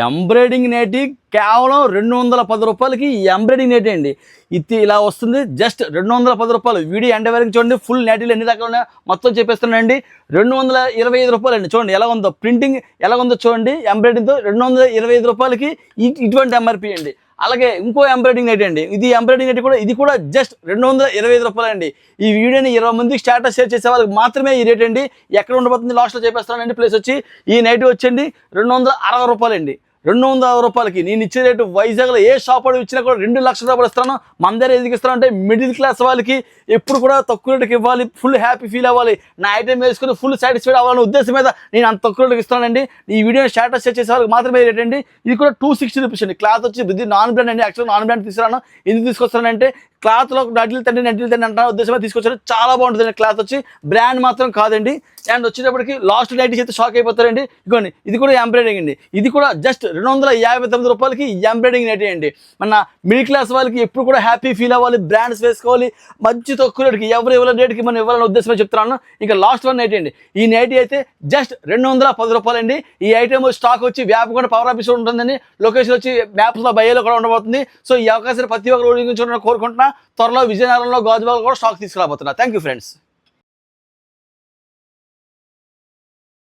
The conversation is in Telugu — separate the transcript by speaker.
Speaker 1: ఎంబ్రాయిడింగ్ నేటి కేవలం 210 రూపాయలకి ఎంబ్రాయిడింగ్ నేటి అండి. ఇది ఇలా వస్తుంది జస్ట్ 210 రూపాయలు. వీడియో ఎండ్ వరకు చూడండి, ఫుల్ నేటీలు ఎన్ని రకాలు ఉన్నాయో మొత్తం చెప్పేస్తున్నానండి. 225 రూపాయలు అండి. చూడండి ఎలా ఉందో, ప్రింటింగ్ ఎలా ఉందో చూడండి. ఎంబ్రాయిడింగ్తో 225 రూపాయలకి ఇటువంటి ఎంఆర్పి అండి. అలాగే ఇంకో ఎంబ్రాయిడింగ్ నెట్ అండి. ఇది ఎంబ్రాయిడింగ్ నెట్ కూడా, ఇది కూడా జస్ట్ 225 రూపాయలు అండి. ఈ వీడియోని 20 మందికి స్టేటస్ షేర్ చేసే వాళ్ళకి మాత్రమే ఈ రేట్ అండి. ఎక్కడ ఉండబోతుంది లాస్ట్లో చెప్పేస్తానండి. ప్లేస్ వచ్చి ఈ నైట్ వచ్చండి 260 రూపాయలు అండి. 260 రూపాయలకి నేను ఇచ్చే రేటు వైజాగ్లో ఏ షాప్ వాడు ఇచ్చినా కూడా 2 లక్షల రూపాయలు ఇస్తాను. మన దగ్గర ఎందుకు ఇస్తాను అంటే మిడిల్ క్లాస్ వాళ్ళకి ఎప్పుడు కూడా తక్కువ రేటుకి ఇవ్వాలి, ఫుల్ హ్యాపీ ఫీల్ అవ్వాలి, నా ఐటమ్ వేసుకుని ఫుల్ సాటిస్ఫైడ్ అవ్వాలనే ఉద్దేశం మీద నేను అంత తక్కువ రేటుకి ఇస్తానండి. ఈ వీడియోని స్టేటస్ షేర్ చేసే వాళ్ళకి మాత్రమే రేట్ అండి. ఇది కూడా 260 రూపీస్ అండి. క్లాత్ వచ్చి ఇది నాన్ బ్రాండ్ అండి. యాక్చువల్గా నాన్ బ్రాండ్ తీసుకురాను. ఎందుకు తీసుకొస్తానంటే క్లాత్లో నటిలు తండ్రి అంటారు ఉద్దేశంగా తీసుకొచ్చారు. చాలా బాగుంటుంది క్లాత్ వచ్చి, బ్రాండ్ మాత్రం కాదండి. అండ్ వచ్చేటప్పటికి లాస్ట్ నైటీస్ అయితే షాక్ అయిపోతారండి. ఇదిగోండి, ఇది కూడా ఎంబ్రాయిడింగ్ అండి. ఇది కూడా జస్ట్ 259 రూపాయలకి ఎంబ్రాయిడింగ్ నైటీ అండి. మన మిడిల్ క్లాస్ వాళ్ళకి ఎప్పుడు కూడా హ్యాపీ ఫీల్ అవ్వాలి, బ్రాండ్స్ వేసుకోవాలి, మంచి తక్కువ రేటుకి ఎవరు ఇవ్వాలని రేటుకి మనం ఇవ్వాలని ఉద్దేశంగా చెప్తున్నాను. ఇంకా లాస్ట్ వన్ నైటీ అండి. ఈ నైటీ అయితే జస్ట్ 210 రూపాయలు అండి. ఈ ఐటమ్ స్టాక్ వచ్చి వ్యాపకుండా పవర్ ఆఫీస్ ఉంటుందండి. లొకేషన్ వచ్చి మ్యాప్స్లో బయ్యలో కూడా ఉండబోతుంది. సో ఈ అవకాశాన్ని ప్రతి ఒక్కరు చూడాలని కోరుకుంటున్నా. త్వరలో విజయనగరంలో గాజువాకలో కూడా స్టాక్ తీసుకురాబోతున్నా. Thank you friends.